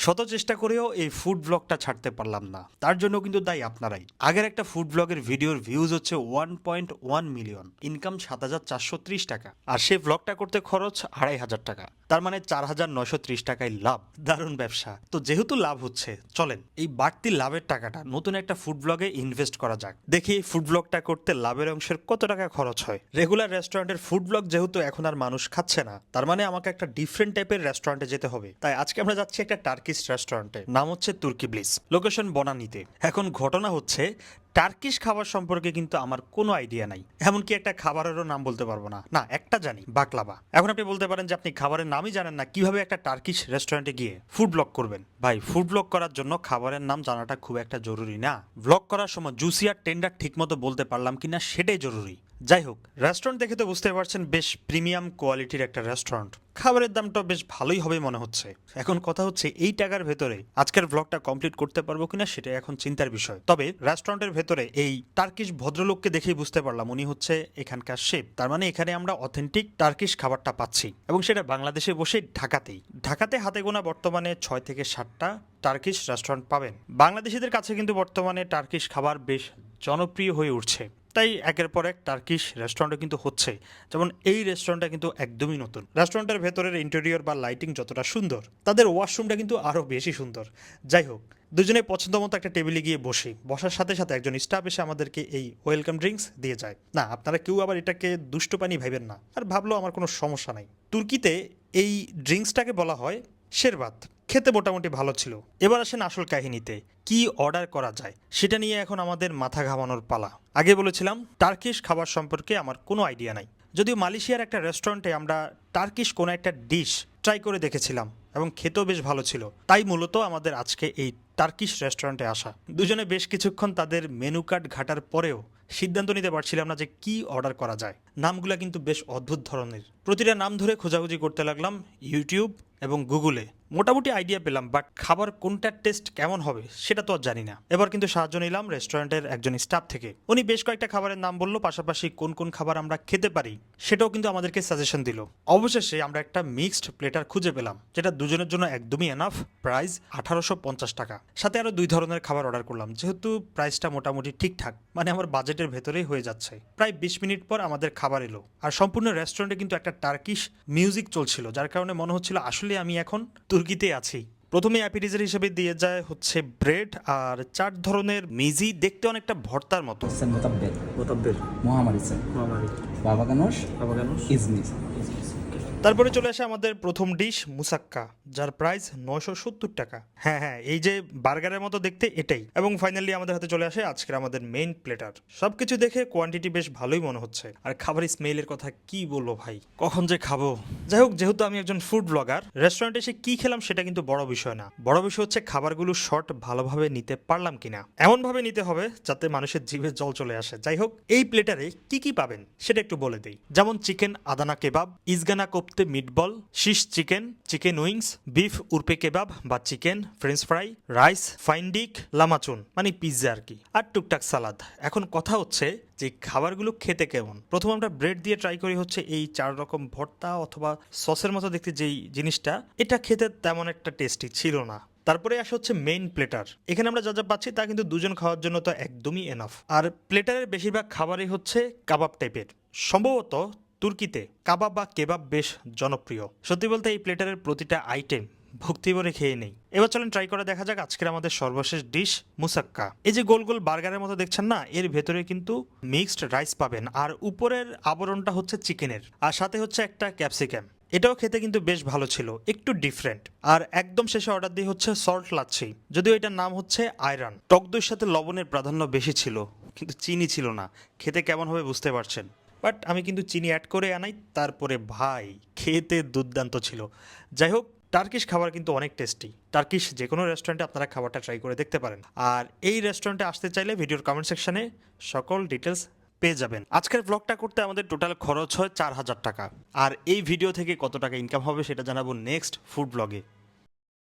শত চেষ্টা করেও এই ফুড ব্লগটা ছাড়তে পারলাম না, তার জন্য কিন্তু দায়ী আপনারাই। আগের একটা ফুড ব্লগের ভিডিওর ভিউজ হচ্ছে 1.1 মিলিয়ন, ইনকাম 7,430 টাকা, আর সেই ব্লগটা করতে খরচ 2,500 টাকা। তার মানে 4,930 টাকায় লাভ। দারুণ ব্যবসা। তো যেহেতু লাভ হচ্ছে, চলেন এই বাড়তি লাভের টাকাটা নতুন একটা ফুড ব্লগে ইনভেস্ট করা যাক। দেখি ফুড ব্লগটা করতে লাভের অংশের কত টাকা খরচ হয়। রেগুলার রেস্টুরেন্টের ফুড ব্লগ যেহেতু এখন আর মানুষ খাচ্ছে না, তার মানে আমাকে একটা ডিফারেন্ট টাইপের রেস্টুরেন্টে যেতে হবে। তাই আজকে আমরা যাচ্ছি একটা টার্কিশ রেস্টুরেন্টে, নাম হচ্ছে তুর্কি ব্লিস, লোকেশন বনানীতে। এখন ঘটনা হচ্ছে টার্কিশ খাবার সম্পর্কে কিন্তু আমার কোনো আইডিয়া নাই, এমনকি একটা খাবারেরও নাম বলতে পারবো না। না, একটা জানি, বাকলাভা। এখন আপনি বলতে পারেন যে আপনি খাবারের নামই জানেন না, কিভাবে একটা টার্কিশ রেস্টুরেন্টে গিয়ে ফুড ব্লগ করবেন? ভাই, ফুড ব্লগ করার জন্য খাবারের নাম জানাটা খুব একটা জরুরি না। ব্লগ করার সময় জুসি আর টেন্ডার ঠিক মতো বলতে পারলাম কিনা সেটাই জরুরি। যাই হোক, রেস্টুরেন্ট দেখে তো বুঝতে পারছেন বেশ প্রিমিয়াম কোয়ালিটির একটা রেস্টুরেন্ট। খাবারের দামটা বেশ ভালোই হবে মনে হচ্ছে। এখন কথা হচ্ছে এই টাকার ভেতরে আজকের ব্লগটা কমপ্লিট করতে পারবো কিনা সেটা এখন চিন্তার বিষয়। তবে রেস্টুরেন্টের ভেতরে এই টার্কিশ ভদ্রলোককে দেখেই বুঝতে পারলাম উনি হচ্ছে এখানকার শেফ। তার মানে এখানে আমরা অথেন্টিক টার্কিশ খাবারটা পাচ্ছি, এবং সেটা বাংলাদেশে বসে ঢাকাতে হাতে গোনা বর্তমানে 6 থেকে 7টা টার্কিশ রেস্টুরেন্ট পাবেন। বাংলাদেশিদের কাছে কিন্তু বর্তমানে টার্কিশ খাবার বেশ জনপ্রিয় হয়ে উঠছে। তাই একের পর এক টার্কিশ রেস্টুরেন্টও কিন্তু হচ্ছে। যেমন এই রেস্টুরেন্টটা কিন্তু একদমই নতুন। রেস্টুরেন্টের ভেতরের ইন্টেরিয়র বা লাইটিং যতটা সুন্দর, তাদের ওয়াশরুমটা কিন্তু আরও বেশি সুন্দর। যাই হোক, দুজনে পছন্দ মতো একটা টেবিলে গিয়ে বসার সাথে সাথে একজন স্টাফ এসে আমাদেরকে এই ওয়েলকাম ড্রিঙ্কস দিয়ে যায়। না, আপনারা কেউ আবার এটাকে দুষ্ট পানি ভাইবেন না, আর ভাবলেও আমার কোনো সমস্যা নাই। তুর্কিতে এই ড্রিঙ্কসটাকে বলা হয় শেরবাত। খেতে মোটামুটি ভালো ছিল। এবার আসেন আসল কাহিনীতে, কি অর্ডার করা যায় সেটা নিয়ে এখন আমাদের মাথা ঘামানোর পালা। আগে বলেছিলাম টার্কিশ খাবার সম্পর্কে আমার কোনো আইডিয়া নাই, যদিও মালয়েশিয়ার একটা রেস্টুরেন্টে আমরা টার্কিশ কোনো একটা ডিশ ট্রাই করে দেখেছিলাম এবং খেতেও বেশ ভালো ছিল। তাই মূলত আমাদের আজকে এই টার্কিশ রেস্টুরেন্টে আসা। দুজনে বেশ কিছুক্ষণ তাদের মেনু কার্ড ঘাটার পরেও সিদ্ধান্ত নিতে পারছিলাম না যে কি অর্ডার করা যায়। নামগুলো কিন্তু বেশ অদ্ভুত ধরনের। প্রতিটা নাম ধরে খোঁজাখুঁজি করতে লাগলাম ইউটিউব এবং গুগলে। মোটামুটি আইডিয়া পেলাম, বাট খাবার কোনটার টেস্ট কেমন হবে সেটা তো আর জানি না। এবার কিন্তু সাহায্য নিলাম রেস্টুরেন্টের একজন স্টাফ থেকে। উনি বেশ কয়েকটা খাবারের নাম বললো, পাশাপাশি কোন কোন খাবার আমরা খেতে পারি সেটাও কিন্তু আমাদেরকে সাজেশন দিল। অবশেষে আমরা একটা মিক্সড প্লেটার খুঁজে পেলাম, যেটা দুজনের জন্য একদমই এনাফ। প্রাইস 1850 টাকা। সাথে আরো 2 ধরনের খাবার অর্ডার করলাম, যেহেতু প্রাইসটা মোটামুটি ঠিকঠাক, মানে আমার বাজেটের ভেতরেই হয়ে যাচ্ছে। প্রায় 20 মিনিট পর আমাদের খাবার এলো, আর সম্পূর্ণ রেস্টুরেন্টে কিন্তু একটা টার্কিশ মিউজিক চলছিল, যার কারণে মনে হচ্ছিল আসলে আমি এখন তুর্কিতে আছি। প্রথমে অ্যাপিটাইজার হিসেবে দিয়ে যায় হচ্ছে ব্রেড আর 4 ধরনের মিজি, দেখতে অনেকটা ভর্তার মতো। متبل মহামারী بابا غنوش إزمي তারপরে চলে আসে আমাদের প্রথম ডিশ মুসাক্কা, যার প্রাইস 970 টাকা। হ্যাঁ, এই যে বার্গারের মতো দেখতে এটাই। এবং ফাইনালি আমাদের হাতে চলে আসে আজকের আমাদের মেইন প্লেটার। সবকিছু দেখে কোয়ান্টিটি বেশ ভালোই মনে হচ্ছে, আর খাবারের স্মেলের কথা কি বলবো ভাই, কখন যে খাবো। যাই হোক, যেহেতু আমি একজন ফুড ব্লগার, রেস্টুরেন্টে এসে কি খেলাম সেটা কিন্তু বড় বিষয় না। বড় বিষয় হচ্ছে খাবারগুলো শর্ট ভালোভাবে নিতে পারলাম কিনা। এমন ভাবে নিতে হবে যাতে মানুষের জিভে জল চলে আসে। যাই হোক, এই প্লেটারে কি কি পাবেন সেটা একটু বলে দেই। যেমন চিকেন আদানা কেবাব, ইজগানা কোপ্তে meatball, shish chicken, chicken wings, beef উরপে কেবাব বা চিকেন ফ্রেঞ্চ ফ্রাই, রাইস, ফাইন্ডিক, লামাচুন মানে পিৎজা আর কি, আর টুকটাক সালাদ। এখন কথা হচ্ছে যে খাবারগুলো খেতে কেমন। প্রথম আমরা ব্রেড দিয়ে ট্রাই করি হচ্ছে এই 4 রকম ভর্তা অথবা সসের মতো দেখতে যেই জিনিসটা, এটা খেতে তেমন একটা টেস্টি ছিল না। তারপরে আসা হচ্ছে মেইন প্লেটার। এখানে আমরা যা যা পাচ্ছি তা কিন্তু দুজন খাওয়ার জন্য তো একদমই এনাফ। আর প্লেটারের বেশিরভাগ খাবারই হচ্ছে কাবাব টাইপের। সম্ভবত তুর্কিতে কাবাব বা কেবাব বেশ জনপ্রিয়। সত্যি বলতে এই প্লেটারের প্রতিটা আইটেম ভক্তি ভরে খেয়ে নেই। এবার চলেন ট্রাই করে দেখা যাক আজকের আমাদের সর্বশেষ ডিশ মুসাক্কা। এই যে গোল গোল বার্গারের মতো দেখছেন না, এর ভেতরে কিন্তু মিক্সড রাইস পাবেন, আর উপরের আবরণটা হচ্ছে চিকেনের, আর সাথে হচ্ছে একটা ক্যাপসিকাম। এটাও খেতে কিন্তু বেশ ভালো ছিল, একটু ডিফারেন্ট। আর একদম শেষে অর্ডার দিয়ে হচ্ছে সল্ট লাচ্ছি, যদিও এটার নাম হচ্ছে আয়রন। টক দইয়ের সাথে লবণের প্রাধান্য বেশি ছিল, কিন্তু চিনি ছিল না। খেতে কেমন হবে বুঝতে পারছেন, বাট আমি কিন্তু চিনি অ্যাড করে আনাই। তারপরে ভাই, খেতে দুর্দান্ত ছিল। যাই হোক, টার্কিশ খাবার কিন্তু অনেক টেস্টি। টার্কিশ যে কোনো রেস্টুরেন্টে আপনারা খাবারটা ট্রাই করে দেখতে পারেন। আর এই রেস্টুরেন্টে আসতে চাইলে ভিডিওর কমেন্ট সেকশনে সকল ডিটেলস পেয়ে যাবেন। আজকের ব্লগটা করতে আমাদের টোটাল খরচ হয় 4,000 টাকা। আর এই ভিডিও থেকে কত টাকা ইনকাম হবে সেটা জানাবো নেক্সট ফুড ব্লগে।